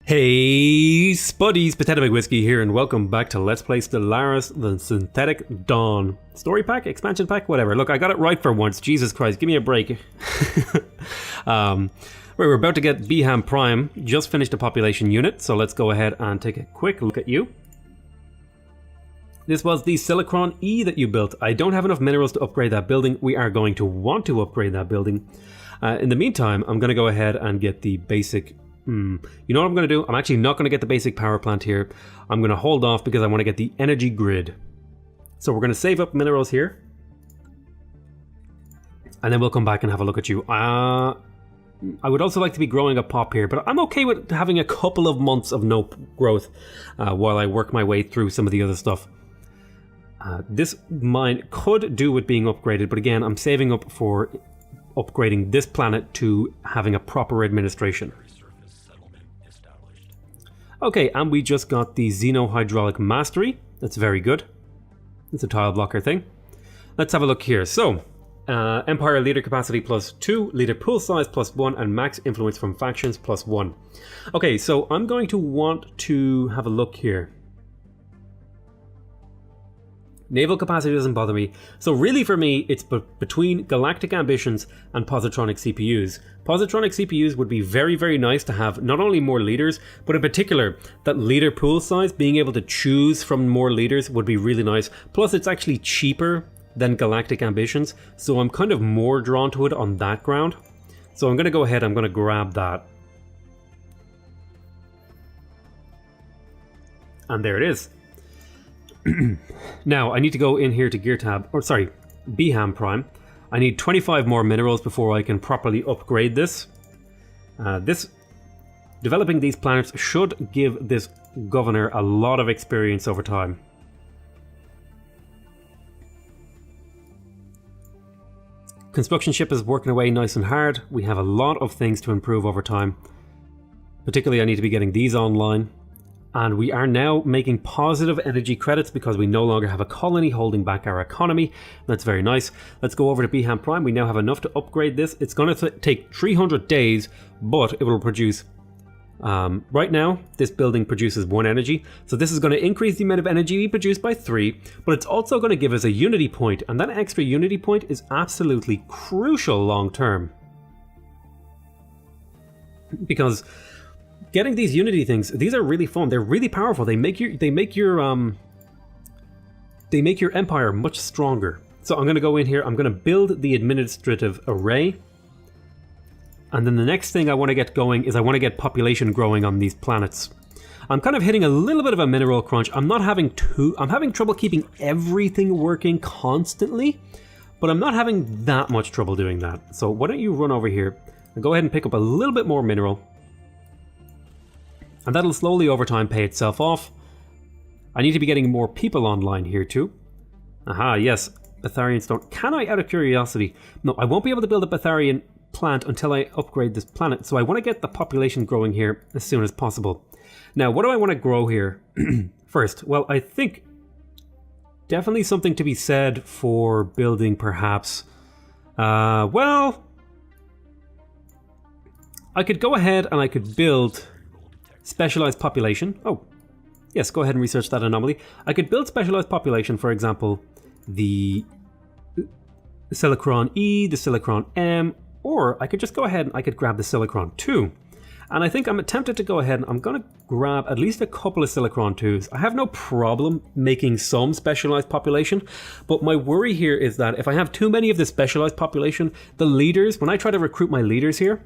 Hey, Spuddies, PotatoMcWhiskey here, and welcome back to Let's Play Stellaris the Synthetic Dawn. Story pack? Expansion pack? Whatever. Look, I got it right for once. Jesus Christ, give me a break. We're about to get Beham Prime. Just finished a population unit, so let's go ahead and take a quick look at you. This was the Silicron E that you built. I don't have enough minerals to upgrade that building. We are going to want to upgrade that building. In the meantime, I'm going to go ahead and get the basic... You know what I'm going to do? I'm actually not going to get the basic power plant here. I'm going to hold off because I want to get the energy grid. So we're going to save up minerals here. And then we'll come back and have a look at you. I would also like to be growing a pop here, but I'm okay with having a couple of months of no growth while I work my way through some of the other stuff. This mine could do with being upgraded, but again, I'm saving up for upgrading this planet to having a proper administration. Okay, and we just got the Xenohydraulic Mastery. That's very good. It's a tile blocker thing. Let's have a look here. So, Empire Leader Capacity +2, Leader Pool Size +1, and Max Influence from Factions +1. Okay, so I'm going to want to have a look here. Naval capacity doesn't bother me. So really for me, it's between Galactic Ambitions and Positronic CPUs. Positronic CPUs would be very, very nice to have not only more leaders, but in particular, that leader pool size, being able to choose from more leaders would be really nice. Plus, it's actually cheaper than Galactic Ambitions, so I'm kind of more drawn to it on that ground. So I'm going to go ahead, I'm going to grab that. And there it is. Now, I need to go in here to Gear Tab, or sorry, Beham Prime. I need 25 more minerals before I can properly upgrade this. Developing these planets should give this governor a lot of experience over time. Construction ship is working away nice and hard. We have a lot of things to improve over time. Particularly, I need to be getting these online. And we are now making positive energy credits because we no longer have a colony holding back our economy. That's very nice. Let's go over to Beham Prime. We now have enough to upgrade this. It's going to take 300 days, but it will produce... right now, this building produces 1 energy. So this is going to increase the amount of energy we produce by 3, but it's also going to give us a unity point. And that extra unity point is absolutely crucial long term. Because... getting these unity things, these are really fun. They're really powerful. They make your empire much stronger. So I'm going to go in here. I'm going to build the administrative array. And then the next thing I want to get going is I want to get population growing on these planets. I'm kind of hitting a little bit of a mineral crunch. I'm having trouble keeping everything working constantly, but I'm not having that much trouble doing that. So why don't you run over here and go ahead and pick up a little bit more mineral. And that'll slowly over time pay itself off. I need to be getting more people online here too. Aha, yes, Betharian stone. Can I, out of curiosity? No, I won't be able to build a Betharian plant until I upgrade this planet. So I want to get the population growing here as soon as possible. Now, what do I want to grow here first? Well, I think definitely something to be said for building perhaps... well... I could go ahead and I could build... specialized population. Oh, yes, go ahead and research that anomaly. I could build specialized population, for example, the Silicron E, the Silicron M, or I could just go ahead and I could grab the Silicron 2. And I think I'm tempted to go ahead and I'm going to grab at least a couple of Silicron 2s. I have no problem making some specialized population, but my worry here is that if I have too many of the specialized population, the leaders, when I try to recruit my leaders here,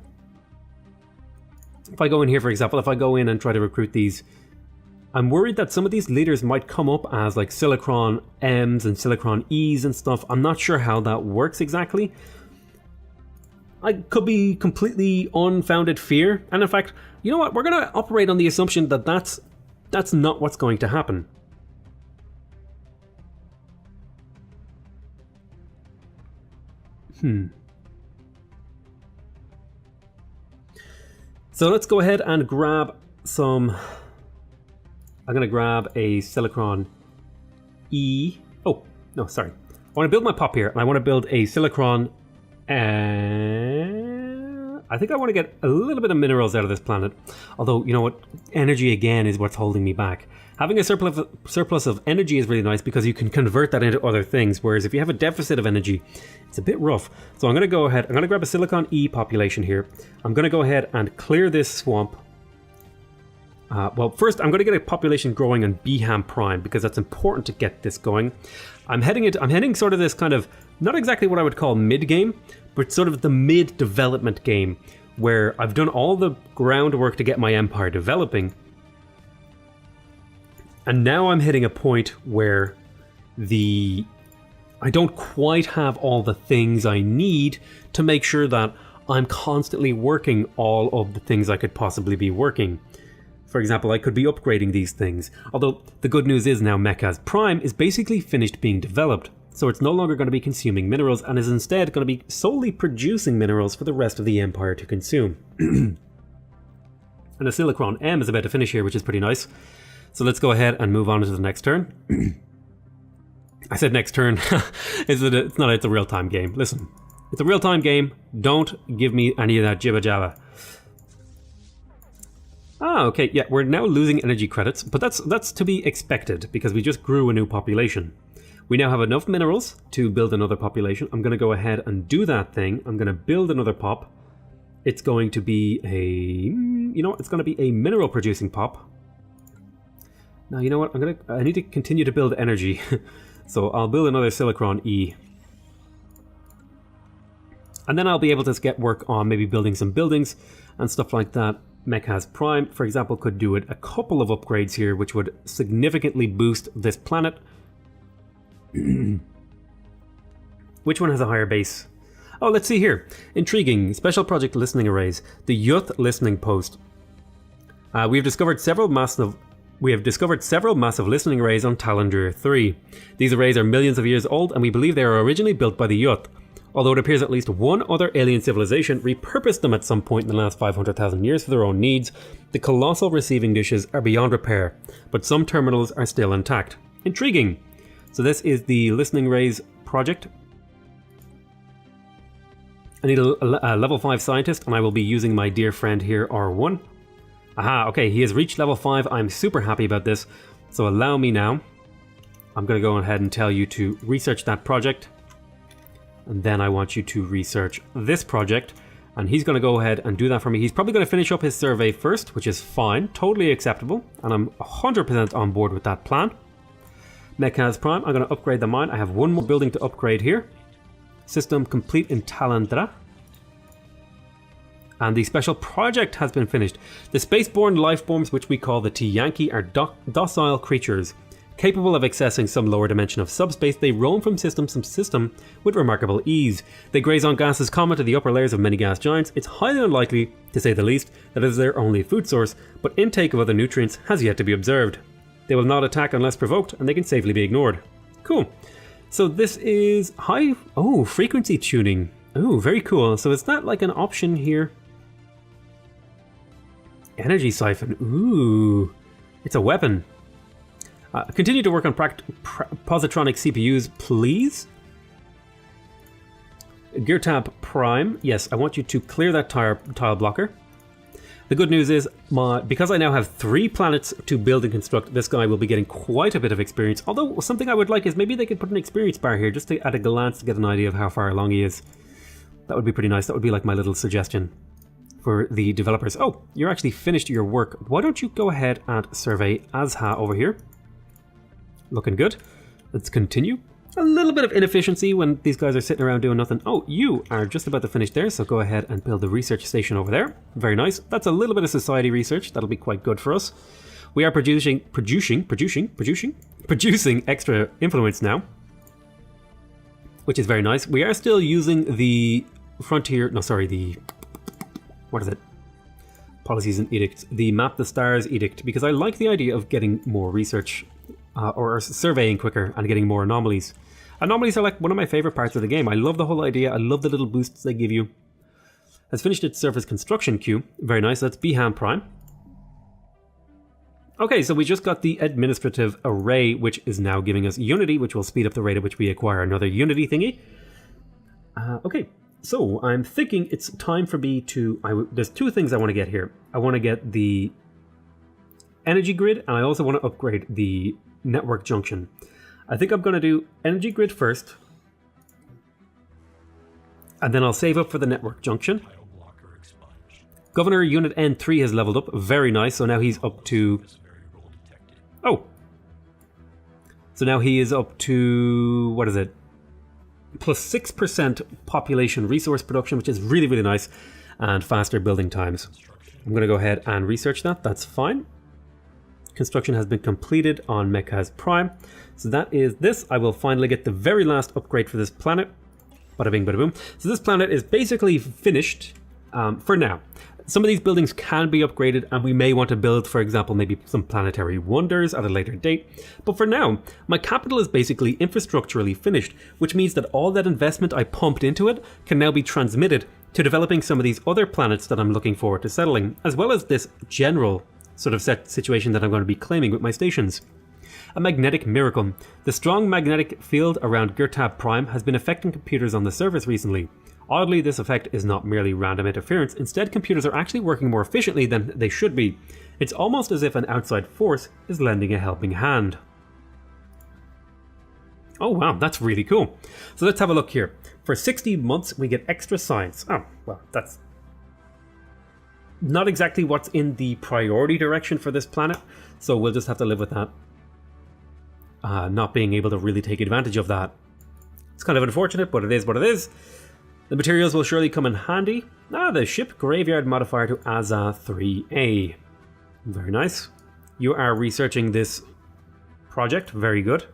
if I go in here, for example, if I go in and try to recruit these, I'm worried that some of these leaders might come up as like Silicron M's and Silicron E's and stuff. I'm not sure how that works exactly. I could be completely unfounded fear. And in fact, you know what? We're going to operate on the assumption that that's not what's going to happen. So let's go ahead and grab some... I'm going to grab a Silicron E. Oh, no, sorry. I want to build my pop here, and I want to build a Silicron... I think I want to get a little bit of minerals out of this planet. Although, you know what? Energy again is what's holding me back. Having a surplus of energy is really nice because you can convert that into other things. Whereas if you have a deficit of energy, it's a bit rough. So I'm going to go ahead. I'm going to grab a Silicon E population here. I'm going to go ahead and clear this swamp. Well, first I'm going to get a population growing on Beham Prime because that's important to get this going. I'm heading sort of this kind of, not exactly what I would call mid-game, but sort of the mid-development game where I've done all the groundwork to get my empire developing. And now I'm hitting a point where I don't quite have all the things I need to make sure that I'm constantly working all of the things I could possibly be working. For example, I could be upgrading these things. Although the good news is now Mechas Prime is basically finished being developed. So it's no longer going to be consuming minerals and is instead going to be solely producing minerals for the rest of the Empire to consume. And the Silicron M is about to finish here, which is pretty nice. So let's go ahead and move on to the next turn. I said next turn. It's a real-time game. Listen, it's a real-time game. Don't give me any of that jibba jabba. Ah, okay, yeah, we're now losing energy credits, but that's to be expected because we just grew a new population. We now have enough minerals to build another population. I'm going to go ahead and do that thing. I'm going to build another pop. It's going to be it's going to be a mineral producing pop. Now, you know what? I need to continue to build energy. So I'll build another Silicron E. And then I'll be able to get work on maybe building some buildings and stuff like that. Mechas Prime, for example, could do it a couple of upgrades here, which would significantly boost this planet. Which one has a higher base? Oh, let's see here. Intriguing. Special project listening arrays. The Youth Listening Post. We have discovered several massive listening arrays on Talandrir 3. These arrays are millions of years old, and we believe they were originally built by the Youth. Although it appears at least one other alien civilization repurposed them at some point in the last 500,000 years for their own needs, the colossal receiving dishes are beyond repair, but some terminals are still intact. Intriguing! So this is the Listening Arrays project. I need a level 5 scientist, and I will be using my dear friend here, R1. Aha, okay, he has reached level 5. I'm super happy about this. So allow me now. I'm going to go ahead and tell you to research that project. And then I want you to research this project. And he's going to go ahead and do that for me. He's probably going to finish up his survey first, which is fine. Totally acceptable. And I'm 100% on board with that plan. Mechas Prime, I'm going to upgrade the mine. I have one more building to upgrade here. System complete in Talandra. And the special project has been finished. The spaceborne lifeforms, which we call the T-Yankee, are docile creatures. Capable of accessing some lower dimension of subspace, they roam from system to system with remarkable ease. They graze on gases common to the upper layers of many gas giants. It's highly unlikely, to say the least, that it is their only food source, but intake of other nutrients has yet to be observed. They will not attack unless provoked, and they can safely be ignored. Cool. So this is frequency tuning. Oh, very cool. So is that like an option here? Energy siphon. Ooh, it's a weapon. Continue to work on positronic CPUs, please. Geartab Prime. Yes, I want you to clear that tile blocker. The good news is, because I now have 3 planets to build and construct, this guy will be getting quite a bit of experience. Although, something I would like is maybe they could put an experience bar here, just to, at a glance, to get an idea of how far along he is. That would be pretty nice. That would be like my little suggestion for the developers. Oh, you're actually finished your work. Why don't you go ahead and survey Azha over here? Looking good. Let's continue. A little bit of inefficiency when these guys are sitting around doing nothing. Oh, you are just about to finish there, so go ahead and build the research station over there. Very nice. That's a little bit of society research. That'll be quite good for us. We are producing extra influence now, which is very nice. We are still using the what is it? Policies and edicts. The Map the Stars edict, because I like the idea of getting more research or surveying quicker and getting more anomalies. Anomalies are like one of my favorite parts of the game. I love the whole idea. I love the little boosts they give you. Has finished its surface construction queue. Very nice. That's Beham Prime. Okay, so we just got the administrative array, which is now giving us Unity, which will speed up the rate at which we acquire another Unity thingy. Okay, So I'm thinking it's time for me to... there's two things I want to get here. I want to get the energy grid, and I also want to upgrade the network junction. I think I'm going to do energy grid first, and then I'll save up for the network junction. Governor Unit N3 has leveled up. Very nice. So now he's up to... Oh! So now he is up to... What is it? Plus 6% population resource production, which is really, really nice. And faster building times. I'm going to go ahead and research that. That's fine. Construction has been completed on Mechaz Prime. So that is this. I will finally get the very last upgrade for this planet. Bada bing, bada boom. So this planet is basically finished for now. Some of these buildings can be upgraded, and we may want to build, for example, maybe some planetary wonders at a later date. But for now, my capital is basically infrastructurally finished, which means that all that investment I pumped into it can now be transmitted to developing some of these other planets that I'm looking forward to settling, as well as this general sort of set situation that I'm going to be claiming with my stations. A magnetic miracle. The strong magnetic field around Gurtab Prime has been affecting computers on the surface recently. Oddly, this effect is not merely random interference. Instead, computers are actually working more efficiently than they should be. It's almost as if an outside force is lending a helping hand. Oh wow, that's really cool. So let's have a look here. For 60 months, we get extra science. Oh, well, that's not exactly what's in the priority direction for this planet. So we'll just have to live with that. Not being able to really take advantage of that. It's kind of unfortunate, but it is what it is. The materials will surely come in handy. The ship graveyard modifier to AZA 3A. Very nice. You are researching this project. Very good.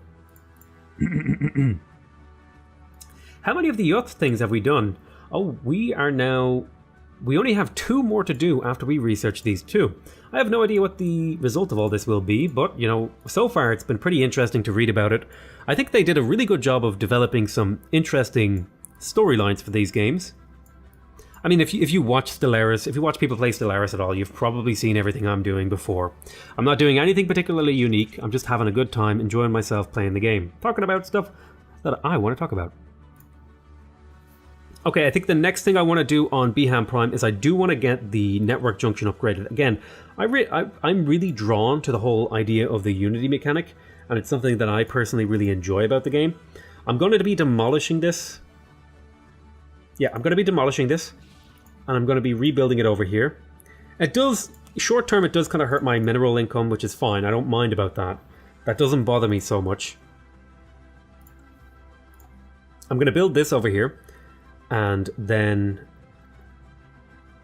How many of the yacht things have we done? Oh, we only have 2 more to do after we research these 2. I have no idea what the result of all this will be, but, you know, so far it's been pretty interesting to read about it. I think they did a really good job of developing some interesting storylines for these games. I mean, if you watch Stellaris, if you watch people play Stellaris at all, you've probably seen everything I'm doing before. I'm not doing anything particularly unique. I'm just having a good time, enjoying myself playing the game, talking about stuff that I want to talk about. Okay, I think the next thing I want to do on Beham Prime is I do want to get the network junction upgraded. Again, I'm really drawn to the whole idea of the Unity mechanic, and it's something that I personally really enjoy about the game. I'm going to be demolishing this. Yeah, I'm going to be demolishing this, and I'm going to be rebuilding it over here. It does, short term, it does kind of hurt my mineral income, which is fine. I don't mind about that. That doesn't bother me so much. I'm going to build this over here, and then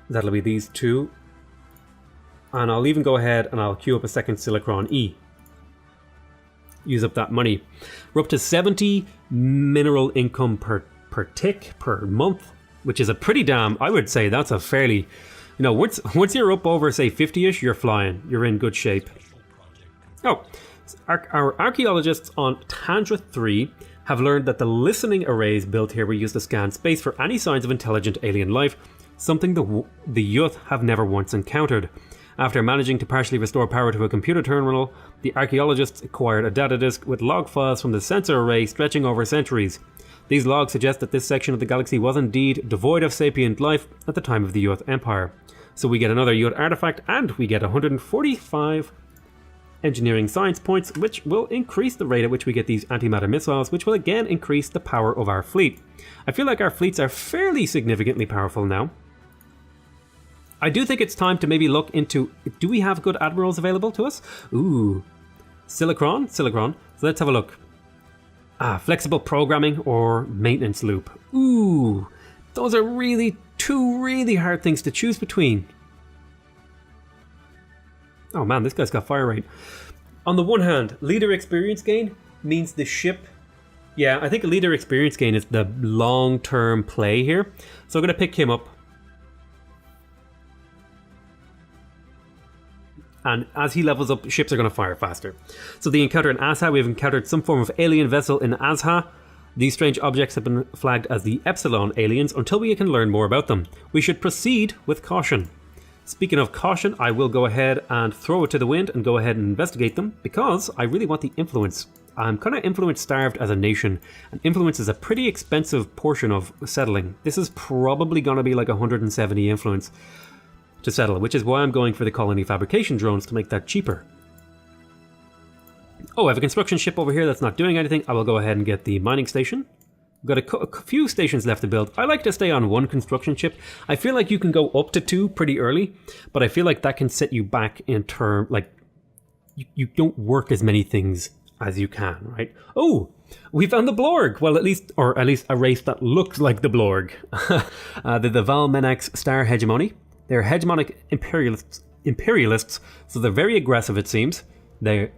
that'll be these 2. And I'll even go ahead and I'll queue up a second Silicron E. Use up that money. We're up to 70 mineral income per tick per month, which is a pretty damn, I would say that's a fairly, you know, once you're up over say 50ish, you're flying, you're in good shape. Oh, our archaeologists on Tandra 3 have learned that the listening arrays built here were used to scan space for any signs of intelligent alien life, something the youth have never once encountered. After managing to partially restore power to a computer terminal, the archaeologists acquired a data disk with log files from the sensor array stretching over centuries. These logs suggest that this section of the galaxy was indeed devoid of sapient life at the time of the Youth Empire. So we get another Youth artifact, and we get 145 engineering science points, which will increase the rate at which we get these antimatter missiles, which will again increase the power of our fleet. I feel like our fleets are fairly significantly powerful now. I do think it's time to maybe look into, do we have good admirals available to us? Ooh, Silicron. So let's have a look. Flexible programming or maintenance loop. Ooh, those are really 2 really hard things to choose between. Oh man, this guy's got fire rate. On the one hand, leader experience gain means the ship... Yeah, I think leader experience gain is the long-term play here. So I'm going to pick him up. And as he levels up, ships are going to fire faster. So the encounter in Azha, we've encountered some form of alien vessel in Azha. These strange objects have been flagged as the Epsilon aliens until we can learn more about them. We should proceed with caution. Speaking of caution, I will go ahead and throw it to the wind and go ahead and investigate them, because I really want the influence. I'm kind of influence starved as a nation, and influence is a pretty expensive portion of settling. This is probably going to be like 170 influence to settle, which is why I'm going for the colony fabrication drones to make that cheaper. Oh, I have a construction ship over here that's not doing anything. I will go ahead and get the mining station. We've got a few stations left to build. I like to stay on one construction ship. I feel like you can go up to 2 pretty early, but I feel like that can set you back in term, like, you don't work as many things as you can, right? Oh, we found the Blorg. Well, at least a race that looks like the Blorg. The Valmenax Star Hegemony. They're hegemonic imperialists, so they're very aggressive, it seems. They're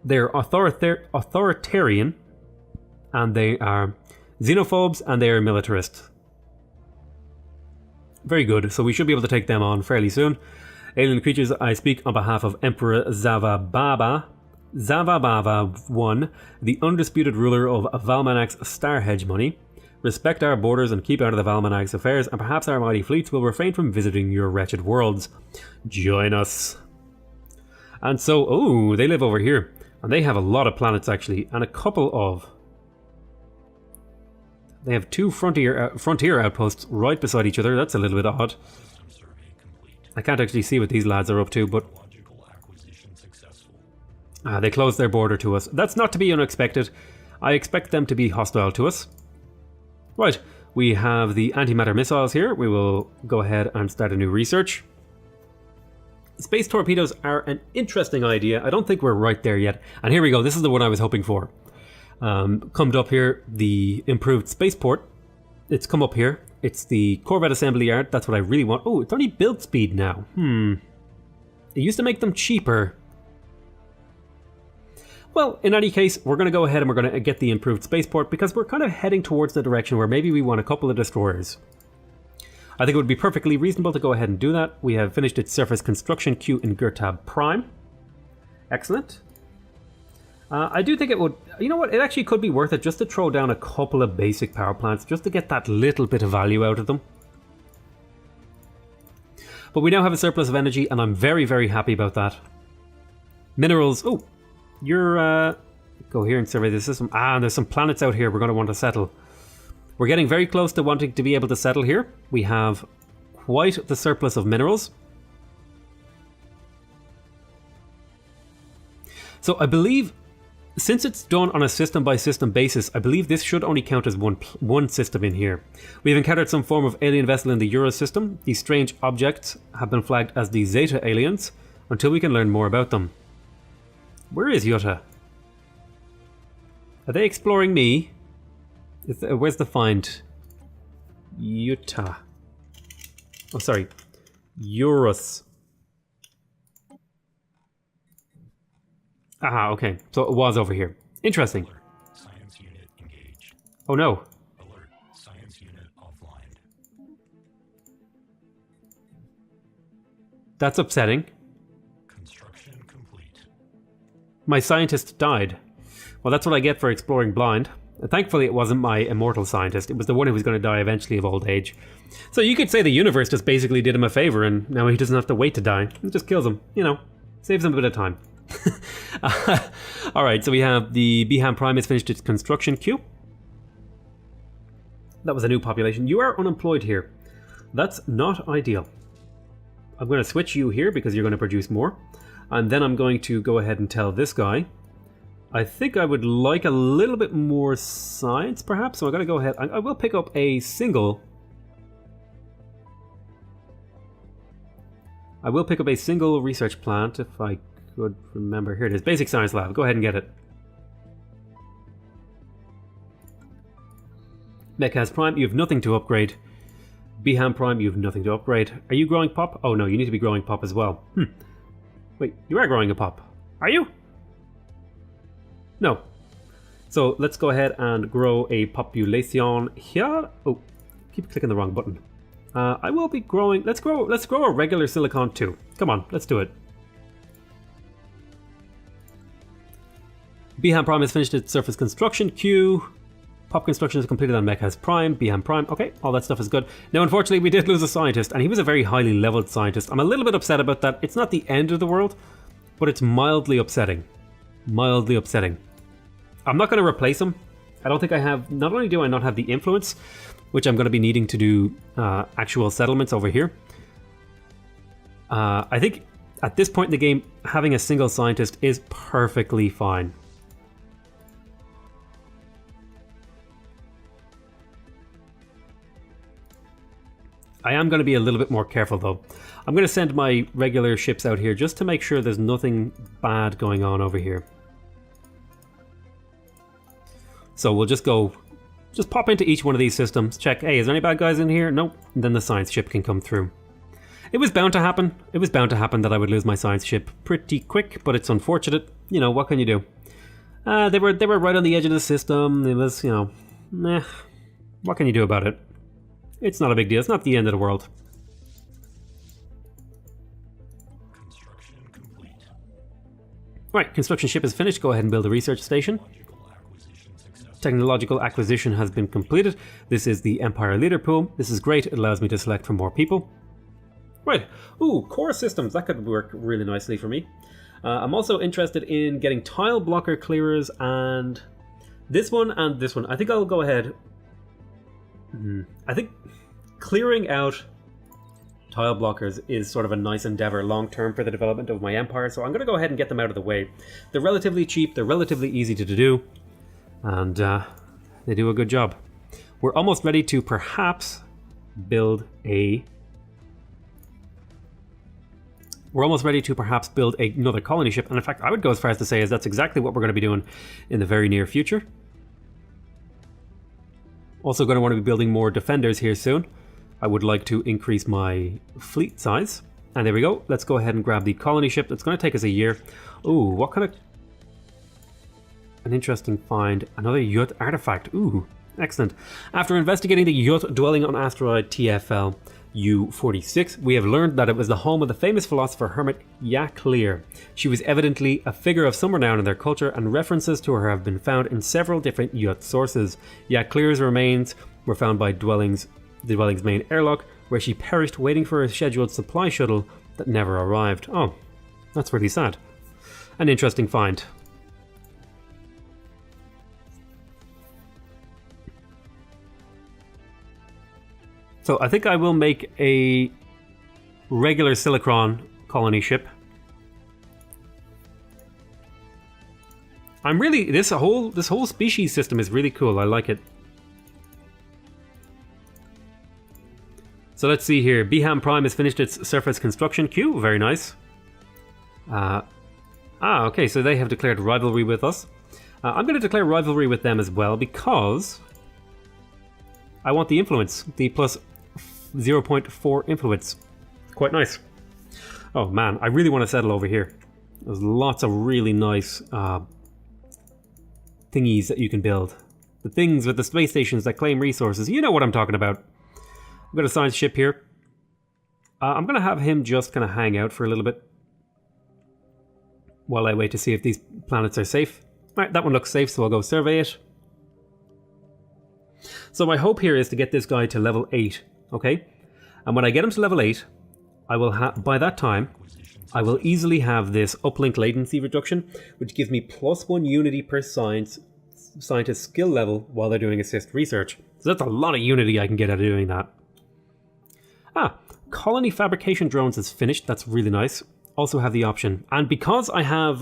authoritarian, and they are xenophobes, and they are militarists. Very good, so we should be able to take them on fairly soon. Alien creatures, I speak on behalf of Emperor Zavababa 1, the undisputed ruler of Valmenax Star Hegemony. Respect our borders and keep out of the Valmenax affairs, and perhaps our mighty fleets will refrain from visiting your wretched worlds. Join us. And so, oh, they live over here. And they have a lot of planets, actually, and a couple of... They have 2 frontier outposts right beside each other. That's a little bit odd. I can't actually see what these lads are up to, but... they closed their border to us. That's not to be unexpected. I expect them to be hostile to us. Right, we have the antimatter missiles here. We will go ahead and start a new research. Space torpedoes are an interesting idea. I don't think we're right there yet. And here we go. This is the one I was hoping for. Come up here, the improved spaceport. It's come up here. It's the Corvette Assembly Yard. That's what I really want. Oh, it's only build speed now. It used to make them cheaper. Well, in any case, we're going to go ahead and we're going to get the improved spaceport because we're kind of heading towards the direction where maybe we want a couple of destroyers. I think it would be perfectly reasonable to go ahead and do that. We have finished its surface construction queue in Gertab Prime. Excellent. I do think it would... You know what? It actually could be worth it just to throw down a couple of basic power plants just to get that little bit of value out of them. But we now have a surplus of energy and I'm very, very happy about that. Minerals... Oh, you're... Go here and survey the system. And there's some planets out here we're going to want to settle. We're getting very close to wanting to be able to settle here. We have quite the surplus of minerals. So I believe, since it's done on a system-by-system basis, I believe this should only count as one system in here. We've encountered some form of alien vessel in the Euro system. These strange objects have been flagged as the Zeta aliens until we can learn more about them. Where is Yuta? Are they exploring me? Where's the find? Yuta. Oh, sorry. Eurus. Aha, okay. So it was over here. Interesting. Alert. Science unit engaged. Oh no. Alert. Science unit offline. That's upsetting. Construction complete. My scientist died. Well, that's what I get for exploring blind. Thankfully, it wasn't my immortal scientist. It was the one who was going to die eventually of old age. So you could say the universe just basically did him a favor and now he doesn't have to wait to die. It just kills him. You know, saves him a bit of time. Alright, so we have the Beham Prime has finished its construction queue. That was a new population. You are unemployed here. That's not ideal. I'm going to switch you here because you're going to produce more. And then I'm going to go ahead and tell this guy, I think I would like a little bit more science, perhaps. So I'm going to go ahead. I will pick up a single. I will pick up a single research plant if I could remember. Here it is. Basic Science Lab. Go ahead and get it. Mechas Prime, you have nothing to upgrade. Beham Prime, you have nothing to upgrade. Are you growing pop? Oh no, you need to be growing pop as well. Wait, you are growing a pop. Are you? No. So let's go ahead and grow a population here. Oh, keep clicking the wrong button. I will be growing. Let's grow a regular silicon too. Come on, let's do it. Beham Prime has finished its surface construction queue. Pop construction is completed on Mechas Prime. Beham Prime. Okay, all that stuff is good. Now, unfortunately, we did lose a scientist, and he was a very highly leveled scientist. I'm a little bit upset about that. It's not the end of the world, but it's mildly upsetting. Mildly upsetting. I'm not going to replace them. I don't think I have... Not only do I not have the influence, which I'm going to be needing to do actual settlements over here. I think at this point in the game, having a single scientist is perfectly fine. I am going to be a little bit more careful though. I'm going to send my regular ships out here just to make sure there's nothing bad going on over here. So we'll just pop into each one of these systems, check, hey, is there any bad guys in here? Nope. And then the science ship can come through. It was bound to happen. It was bound to happen that I would lose my science ship pretty quick, but it's unfortunate. You know, what can you do? They were right on the edge of the system. It was, you know, meh. What can you do about it? It's not a big deal. It's not the end of the world. Construction complete. Right, construction ship is finished. Go ahead and build a research station. Technological acquisition has been completed. This is the Empire Leader Pool. This is great. It allows me to select from more people. Right. Ooh, core systems. That could work really nicely for me. I'm also interested in getting tile blocker clearers and this one and this one. I think I'll go ahead. I think clearing out tile blockers is sort of a nice endeavor long term for the development of my empire, so I'm going to go ahead and get them out of the way. They're relatively cheap, they're relatively easy to do, and they do a good job. We're almost ready to perhaps build another colony ship, and in fact I would go as far as to say that's exactly what we're going to be doing in the very near future. Also going to want to be building more defenders here soon. I would like to increase my fleet size. And there we go. Let's go ahead and grab the colony ship. That's going to take us a year. Ooh, what kind of... An interesting find. Another Yut artifact. Ooh, excellent. After investigating the Yut dwelling on asteroid TFL U-46, we have learned that it was the home of the famous philosopher hermit Yaklir. She was evidently a figure of some renown in their culture, and references to her have been found in several different Yut sources. Yaklir's remains were found by the dwelling's main airlock, where she perished waiting for a scheduled supply shuttle that never arrived. Oh, that's really sad. An interesting find. So I think I will make a regular Silicron colony ship. I'm really this whole species system is really cool. I like it. So let's see here. Beham Prime has finished its surface construction queue. Very nice. Okay, so they have declared rivalry with us. I'm going to declare rivalry with them as well because I want the influence, the plus 0.4 influence. Quite nice. Oh man, I really want to settle over here. There's lots of really nice thingies that you can build. The things with the space stations that claim resources. You know what I'm talking about. I've got a science ship here. I'm going to have him just kind of hang out for a little bit while I wait to see if these planets are safe. Alright, that one looks safe, so I'll go survey it. So my hope here is to get this guy to level 8. Okay, and when I get him to level 8, I will have, by that time, I will easily have this uplink latency reduction, which gives me +1 unity per scientist skill level while they're doing assist research. So that's a lot of unity I can get out of doing that. Colony fabrication drones is finished. That's really nice. Also have the option, and because I have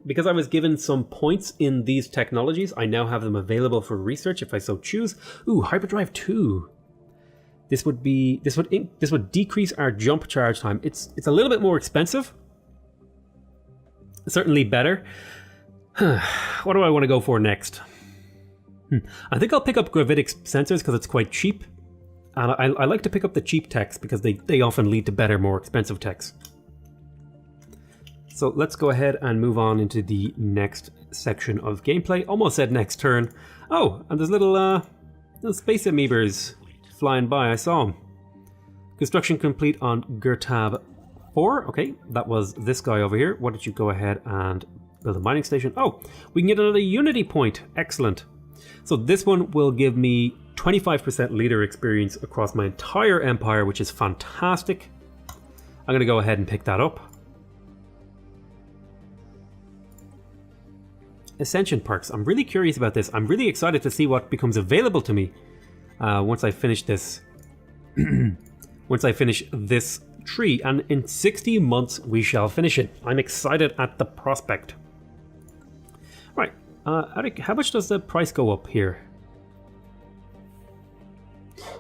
because I was given some points in these technologies, I now have them available for research if I so choose. Ooh, hyperdrive 2. This would decrease our jump charge time. It's a little bit more expensive. Certainly better. What do I want to go for next? I think I'll pick up gravitic sensors because it's quite cheap. And I like to pick up the cheap techs because they often lead to better, more expensive techs. So let's go ahead and move on into the next section of gameplay. Almost said next turn. Oh, and there's little space amoebas flying by. I saw them. Construction complete on Gertab 4. Okay, that was this guy over here. Why don't you go ahead and build a mining station? Oh, we can get another unity point. Excellent. So this one will give me 25% leader experience across my entire empire, which is fantastic. I'm going to go ahead and pick that up. Ascension perks. I'm really curious about this. I'm really excited to see what becomes available to me once I finish this. Once I finish this tree, and in 60 months we shall finish it. I'm excited at the prospect. Right, how much does the price go up here?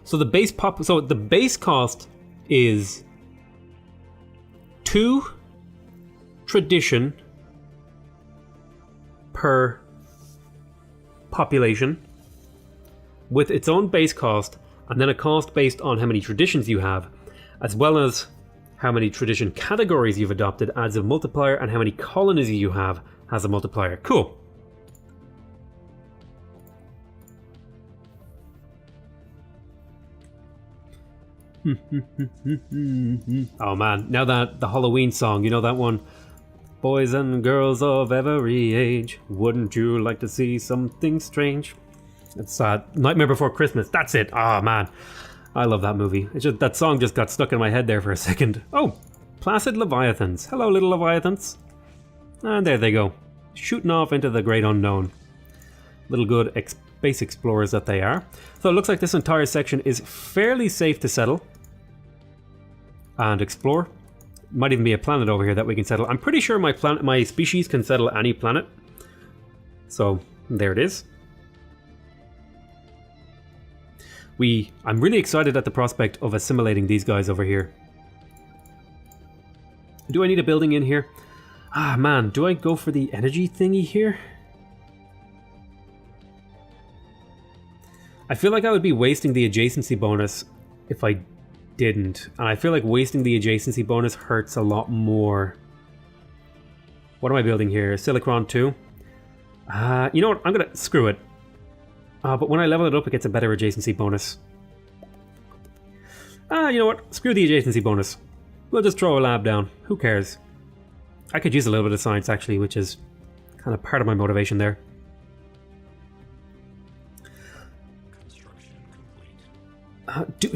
So the base cost is 2 tradition per population with its own base cost, and then a cost based on how many traditions you have, as well as how many tradition categories you've adopted adds a multiplier, and how many colonies you have has a multiplier. Cool. Oh man, now that the Halloween song, you know that one? Boys and girls of every age, wouldn't you like to see something strange? It's Nightmare Before Christmas. That's it. Ah, man. I love that movie. It's just that song just got stuck in my head there for a second. Oh, Placid Leviathans. Hello, little Leviathans. And there they go. Shooting off into the great unknown. Little good space explorers that they are. So it looks like this entire section is fairly safe to settle and explore. Might even be a planet over here that we can settle. I'm pretty sure my species can settle any planet. So there it is. I'm really excited at the prospect of assimilating these guys over here. Do I need a building in here? Ah man, do I go for the energy thingy here? I feel like I would be wasting the adjacency bonus if I didn't. And I feel like wasting the adjacency bonus hurts a lot more. What am I building here? Silicron 2? You know what? I'm gonna screw it. But when I level it up, it gets a better adjacency bonus. You know what? Screw the adjacency bonus. We'll just throw a lab down. Who cares? I could use a little bit of science, actually, which is kind of part of my motivation there.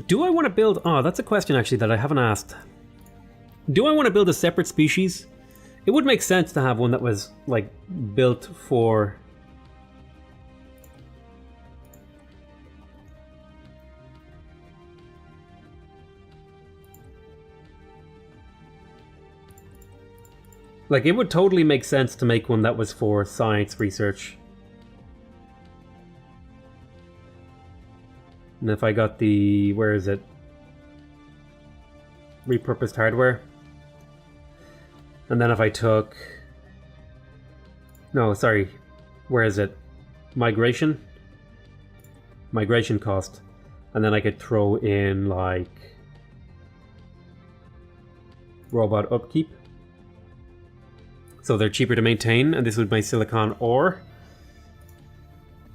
Do I want to build... Oh, that's a question, actually, that I haven't asked. Do I want to build a separate species? It would make sense to have one that was, like, built for... Like, it would totally make sense to make one that was for science research. And if I got the... where is it? Repurposed hardware. And then if I took... No, sorry. Where is it? Migration? Migration cost. And then I could throw in, like... robot upkeep. So they're cheaper to maintain, and this would be Silicon ore.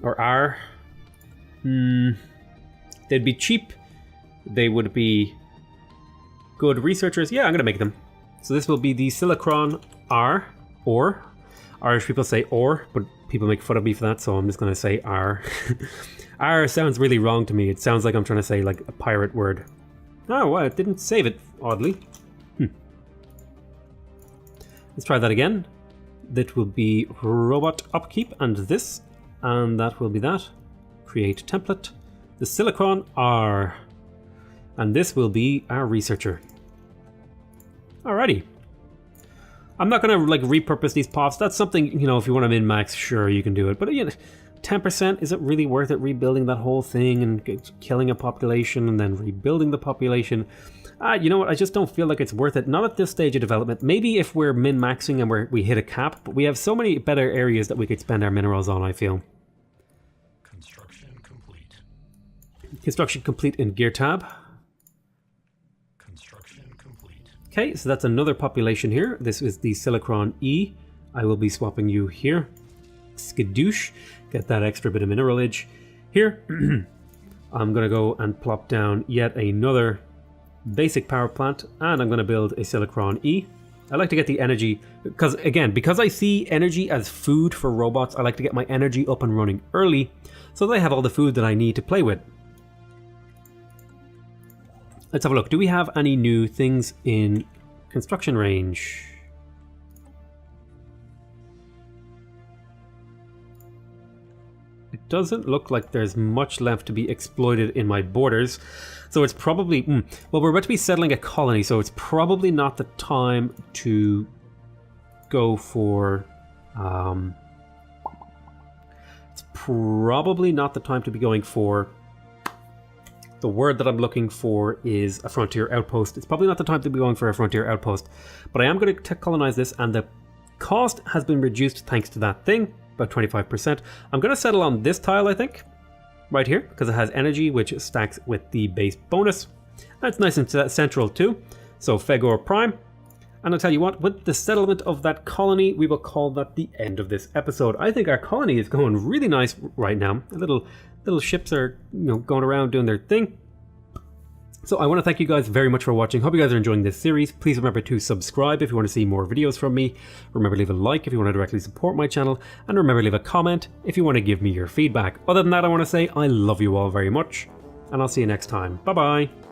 Or R. They'd be cheap. They would be good researchers. Yeah, I'm gonna make them. So this will be the Silicron R. Ore. Irish people say ore, but people make fun of me for that, so I'm just gonna say R. R sounds really wrong to me. It sounds like I'm trying to say like a pirate word. Oh, well, it didn't save it, oddly. Let's try that again. That will be robot upkeep and this, and that will be that. Create template. The Silicron R. And this will be our researcher. Alrighty. I'm not gonna like repurpose these pops. That's something, you know, if you want to min-max, sure, you can do it. But again, 10%, is it really worth it rebuilding that whole thing and killing a population and then rebuilding the population? You know what, I just don't feel like it's worth it. Not at this stage of development. Maybe if we're min-maxing and we hit a cap, but we have so many better areas that we could spend our minerals on, I feel. Construction complete. Construction complete in gear tab. Construction complete. Okay, so that's another population here. This is the Silicron E. I will be swapping you here. Skadoosh. Get that extra bit of mineralage. Here, I'm going to go and plop down yet another basic power plant, and I'm going to build a Silicron E. I like to get the energy, because again, because I see energy as food for robots, I like to get my energy up and running early, so they have all the food that I need to play with. Let's have a look. Do we have any new things in construction range? doesn't look like there's much left to be exploited in my borders. So it's probably... well, we're about to be settling a colony, so it's probably not the time to go for... it's probably not the time to be going for... The word that I'm looking for is a frontier outpost. It's probably not the time to be going for a frontier outpost, but I am going to colonize this, and the cost has been reduced thanks to that thing, about 25%. I'm going to settle on this tile, I think, right here, because it has energy, which stacks with the base bonus. That's nice and central too. So Fegor Prime. And I'll tell you what, with the settlement of that colony, we will call that the end of this episode. I think our colony is going really nice right now. Little ships are, going around doing their thing. So I want to thank you guys very much for watching. Hope you guys are enjoying this series. Please remember to subscribe if you want to see more videos from me. Remember to leave a like if you want to directly support my channel. And remember to leave a comment if you want to give me your feedback. Other than that, I want to say I love you all very much. And I'll see you next time. Bye bye.